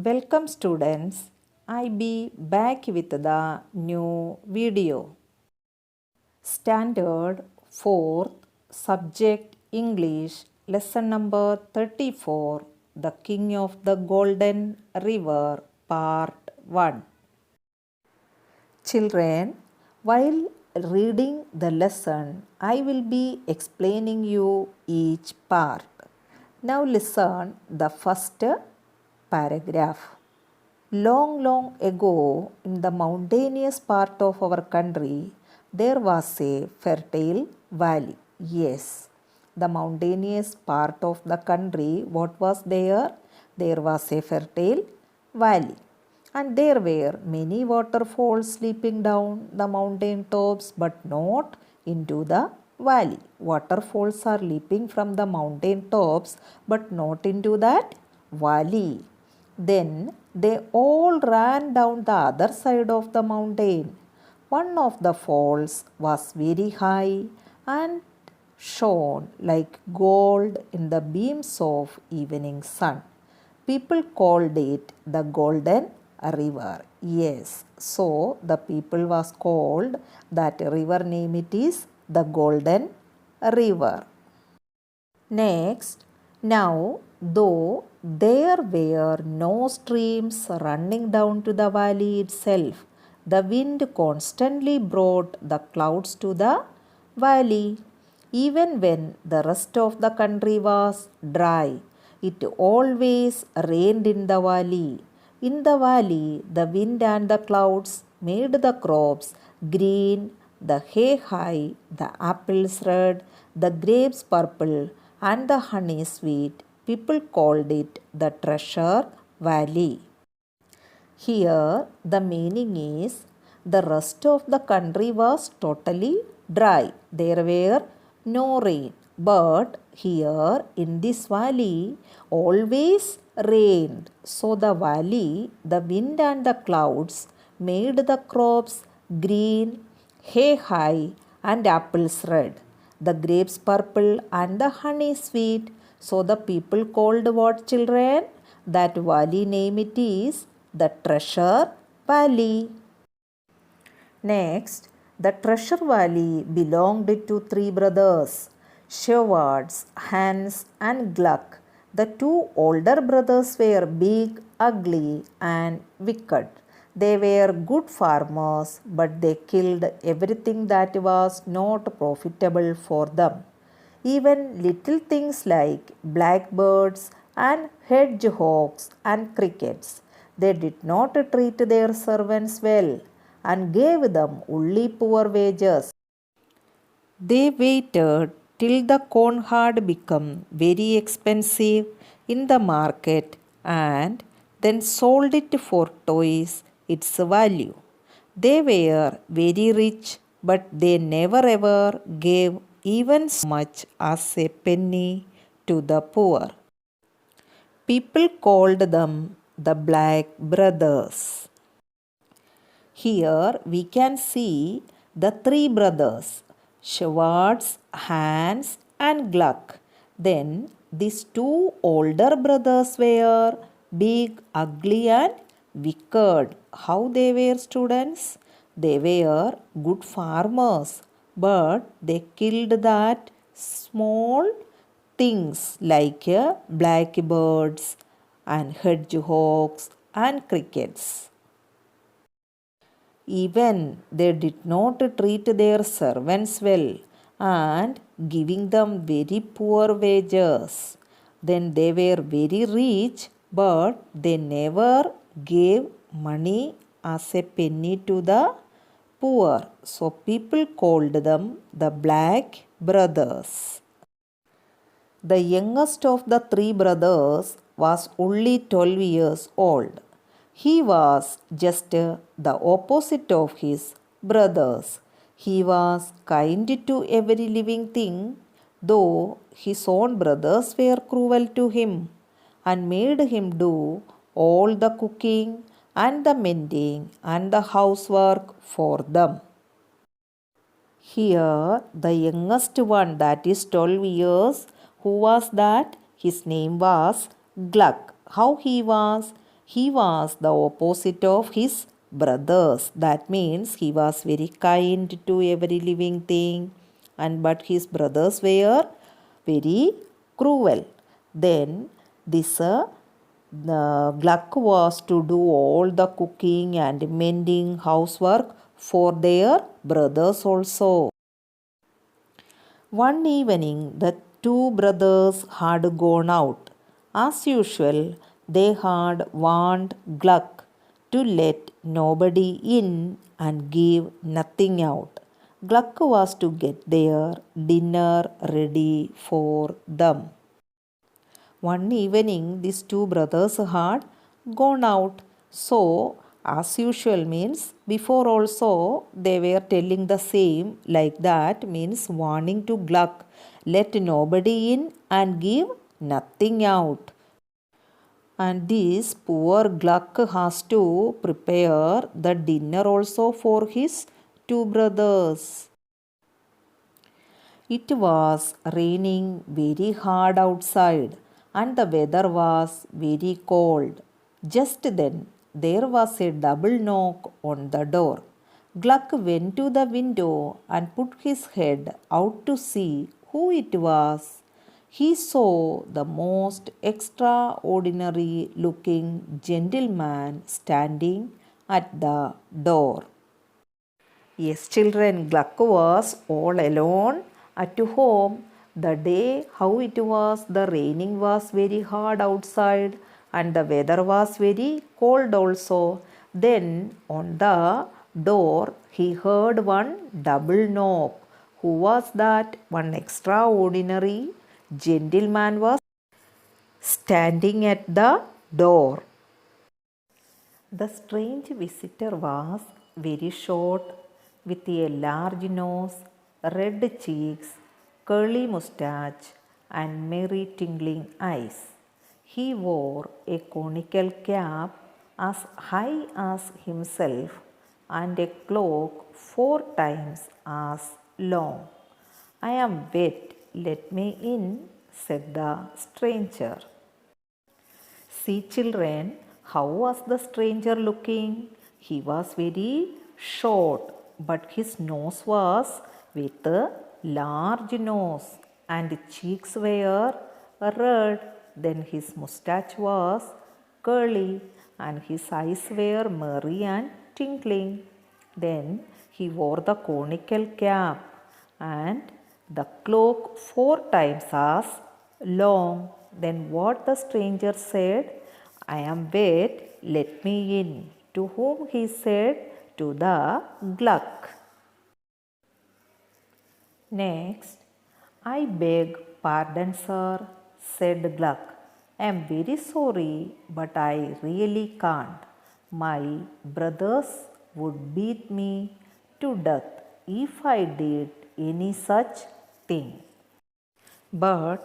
Welcome students, I be back with the new video. Standard 4th Subject English Lesson number 34 The King of the Golden River Part 1. Children, while reading the lesson, I will be explaining you each part. Now listen the first paragraph. Long ago, in the mountainous part of our country, there was a fertile valley. Yes, the mountainous part of the country, what was there? There was a fertile valley. And there were many waterfalls sleeping down the mountain tops, but not into the valley. Waterfalls are leaping from the mountain tops, but not into that valley. Then they all ran down the other side of the mountain. One of the falls was very high and shone like gold in the beams of evening sun. People called it the Golden River. Yes, so the people was called that river name it is the Golden River. Next, now though there were no streams running down to the valley itself, the wind constantly brought the clouds to the valley. Even when the rest of the country was dry, it always rained in the valley. In the valley, the wind and the clouds made the crops green, the hay high, the apples red, the grapes purple, and the honey sweet. People called it the Treasure Valley. Here, the meaning is the rest of the country was totally dry. There were no rain. But here in this valley, always rained. So the valley, the wind and the clouds made the crops green, hay high, and apples red, the grapes purple, and the honey sweet. So the people called what, children? That valley name it is the Treasure Valley. Next, the Treasure Valley belonged to three brothers, Shepherds, Hans, and Gluck. The two older brothers were big, ugly, and wicked. They were good farmers, but they killed everything that was not profitable for them. Even little things like blackbirds and hedgehogs and crickets. They did not treat their servants well and gave them only poor wages. They waited till the corn had become very expensive in the market and then sold it for twice its value. They were very rich, but they never ever gave even so much as a penny to the poor. People called them the Black Brothers. Here we can see the three brothers, Schwartz, Hans, and Gluck. Then these two older brothers were big, ugly, and wicked. How they were, students? They were good farmers, but they killed that small things like blackbirds and hedgehogs and crickets. Even they did not treat their servants well and giving them very poor wages. Then they were very rich, but they never gave money as a penny to the poor. So people called them the Black Brothers. The youngest of the three brothers was only 12 years old. He was just the opposite of his brothers. He was kind to every living thing, though his own brothers were cruel to him and made him do all the cooking and the mending and the housework for them. Here, the youngest one, that is 12 years, who was that? His name was Gluck. How he was? He was the opposite of his brothers. That means he was very kind to every living thing, and but his brothers were very cruel. Then this the Gluck was to do all the cooking and mending housework for their brothers also. One evening, the two brothers had gone out. As usual, they had warned Gluck to let nobody in and give nothing out. Gluck was to get their dinner ready for them. One evening, these two brothers had gone out. So, as usual means before also they were telling the same, like that means warning to Gluck, let nobody in and give nothing out. And this poor Gluck has to prepare the dinner also for his two brothers. It was raining very hard outside and the weather was very cold. Just then there was a double knock on the door. Gluck went to the window and put his head out to see who it was. He saw the most extraordinary looking gentleman standing at the door. Yes, children, Gluck was all alone at home. The day how it was, the raining was very hard outside and the weather was very cold also. Then on the door he heard one double knock. Who was that? One extraordinary gentleman was standing at the door. The strange visitor was very short, with a large nose, red cheeks, curly moustache, and merry twinkling eyes. He wore a conical cap as high as himself and a cloak 4 times as long. I am wet, let me in, said the stranger. See, children, how was the stranger looking? He was very short, but his nose was with a large nose and cheeks were red. Then his moustache was curly and his eyes were merry and twinkling. Then he wore the conical cap and the cloak 4 times as long. Then what the stranger said? I am wet, let me in. To whom he said? To the Gluck. Next, I beg pardon, sir, said Gluck. I am very sorry, but I really can't. My brothers would beat me to death if I did any such thing. But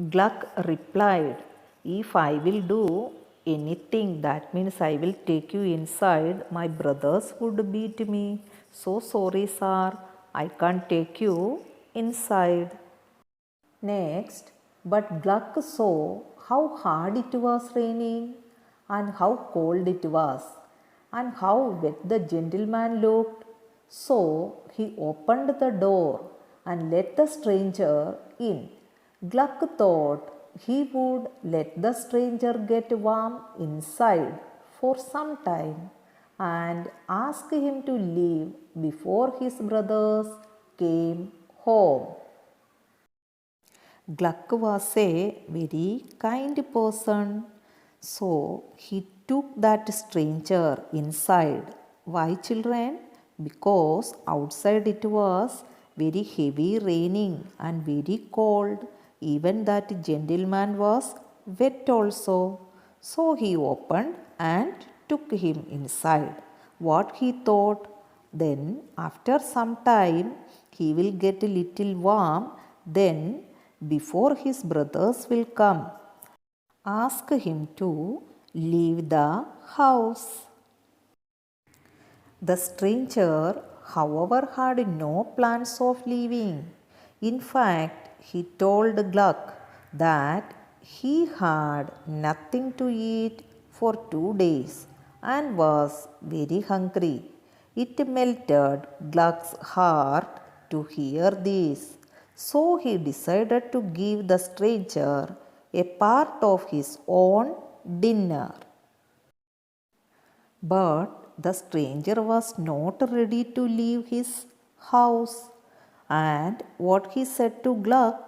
Gluck replied, if I will do anything, that means I will take you inside, my brothers would beat me. So sorry, sir, I can't take you inside. Next, but Gluck saw how hard it was raining and how cold it was and how wet the gentleman looked. So he opened the door and let the stranger in. Gluck thought he would let the stranger get warm inside for some time and ask him to leave before his brothers came home. Gluck was a very kind person, so he took that stranger inside. Why, children? Because outside it was very heavy raining and very cold. Even that gentleman was wet also. So he opened and took him inside. What he thought? Then after some time he will get a little warm. Then before his brothers will come, ask him to leave the house. The stranger, however, had no plans of leaving. In fact, he told Gluck that he had nothing to eat for 2 days and was very hungry. It melted Gluck's heart to hear this, so he decided to give the stranger a part of his own dinner. But the stranger was not ready to leave his house, and what he said to Gluck,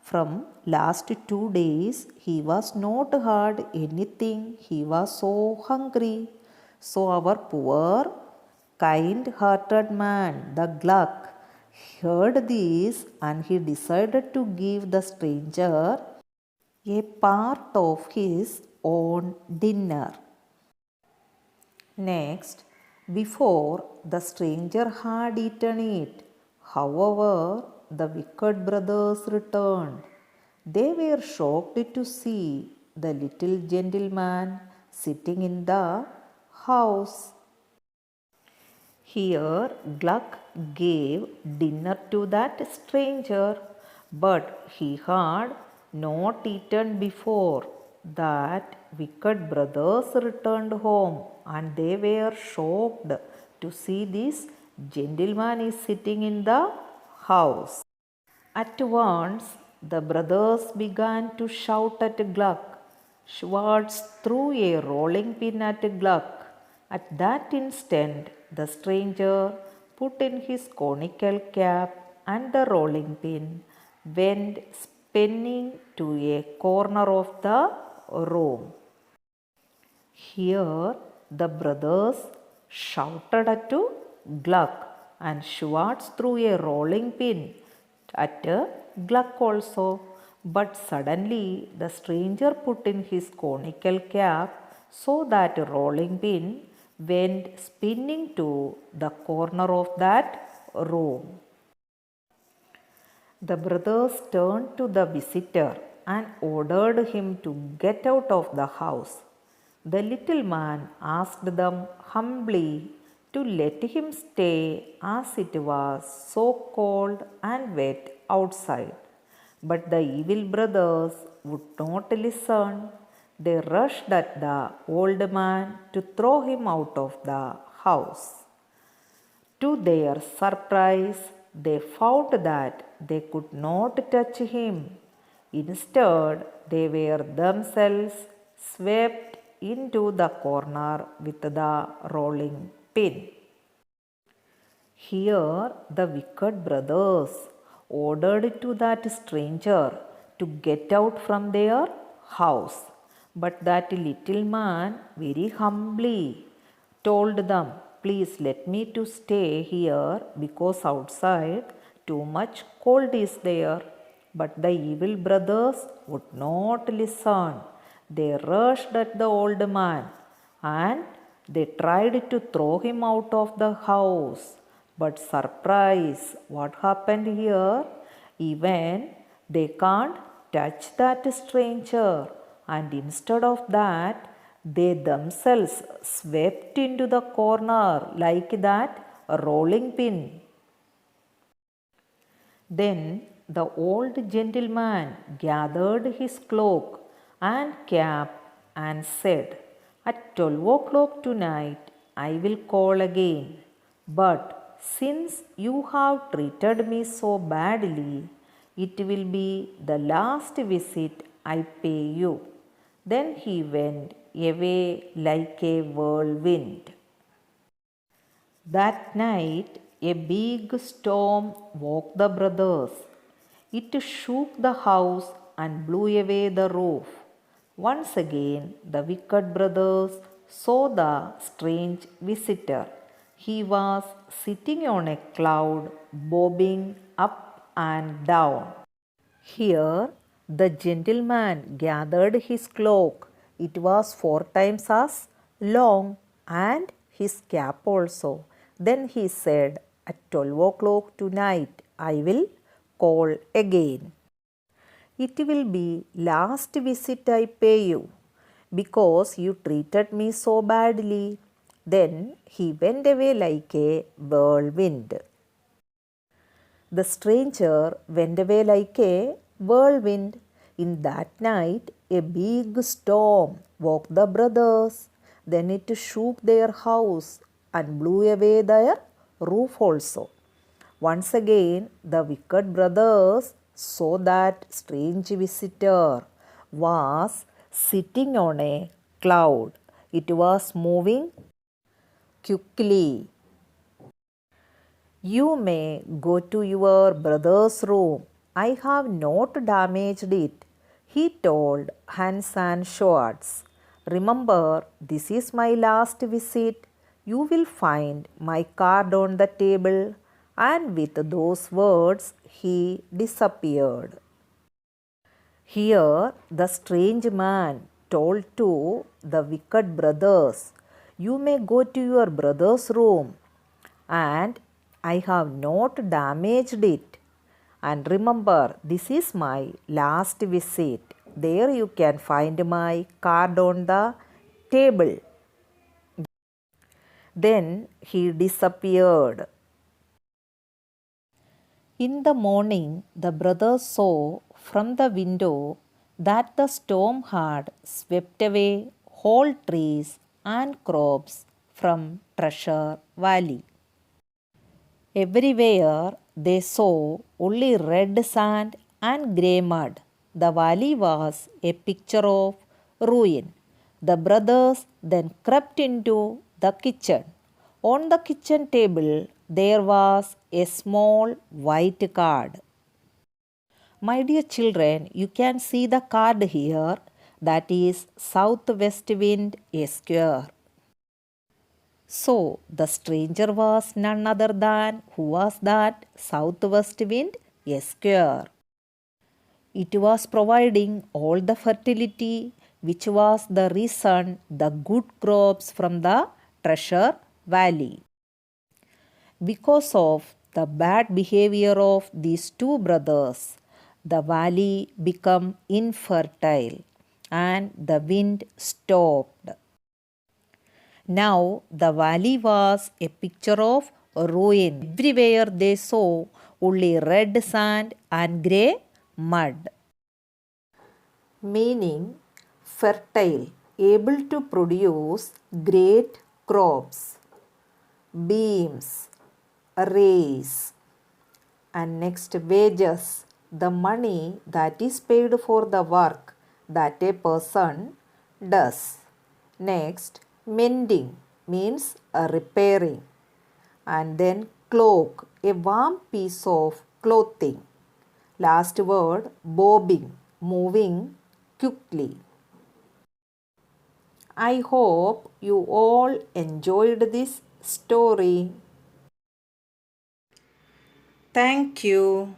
from last 2 days he was not had anything, he was so hungry. So our poor kind-hearted man, the Gluck, heard this and he decided to give the stranger a part of his own dinner. Next, before the stranger had eaten it, however, the wicked brothers returned. They were shocked to see the little gentleman sitting in the house. Here Gluck gave dinner to that stranger, but he had not eaten before. That wicked brothers returned home, and they were shocked to see this gentleman is sitting in the house. At once the brothers began to shout at Gluck. Schwartz threw a rolling pin at Gluck. At that instant the stranger put in his conical cap, and the rolling pin went spinning to a corner of the room. Here the brothers shouted at Gluck, and Schwartz threw a rolling pin at Gluck also. But suddenly the stranger put in his conical cap, so that rolling pin went spinning to the corner of that room. The brothers turned to the visitor and ordered him to get out of the house. The little man asked them humbly to let him stay, as it was so cold and wet outside. But the evil brothers would not listen. They rushed at the old man to throw him out of the house. To their surprise, they found that they could not touch him. Instead, they were themselves swept into the corner with the rolling pin. Here the wicked brothers ordered to that stranger to get out from their house. But that little man very humbly told them, "Please let me to stay here, because outside too much cold is there." But the evil brothers would not listen. They rushed at the old man and they tried to throw him out of the house. But surprise, what happened here? Even they can't touch that stranger, and instead of that, they themselves swept into the corner like that rolling pin. Then the old gentleman gathered his cloak and cap and said, "At 12 o'clock tonight I will call again. But since you have treated me so badly, it will be the last visit I pay you." Then he went away like a whirlwind. That night a big storm woke the brothers. It shook the house and blew away the roof. Once again the wicked brothers saw the strange visitor. He was sitting on a cloud, bobbing up and down. Here the gentleman gathered his cloak. It was 4 times as long, and his cap also. Then he said, "At 12 o'clock tonight I will call again. It will be last visit I pay you, because you treated me so badly." Then he went away like a whirlwind. The stranger went away like a whirlwind. In that night a big storm woke the brothers. Then it shook their house and blew away their roof also. Once again, the wicked brothers saw that strange visitor was sitting on a cloud. It was moving quickly. You may go to your brother's room. I have not damaged it, he told Hans and Schwartz. Remember, this is my last visit. You will find my card on the table. And with those words, he disappeared. Here, the strange man told to the wicked brothers, You may go to your brother's room, and I have not damaged it. And remember, this is my last visit. There you can find my card on the table. Then he disappeared. In the morning, the brothers saw from the window that the storm had swept away whole trees and crops from Treasure Valley. Everywhere they saw only red sand and grey mud. The valley was a picture of ruin. The brothers then crept into the kitchen. On the kitchen table there was a small white card. My dear children, you can see the card here. That is Southwest Wind a square. So the stranger was none other than who was that Southwest Wind a square. It was providing all the fertility, which was the reason the good crops from the Treasure Valley. Because of the bad behavior of these two brothers, the valley became infertile and the wind stopped. Now the valley was a picture of ruin. Everywhere they saw only red sand and grey mud. Meaning fertile, able to produce great crops, beams, raise, and next wages, the money that is paid for the work that a person does. Next, mending means repairing, and then cloak, a warm piece of clothing. Last word, bobbing, moving quickly. I hope you all enjoyed this story. Thank you.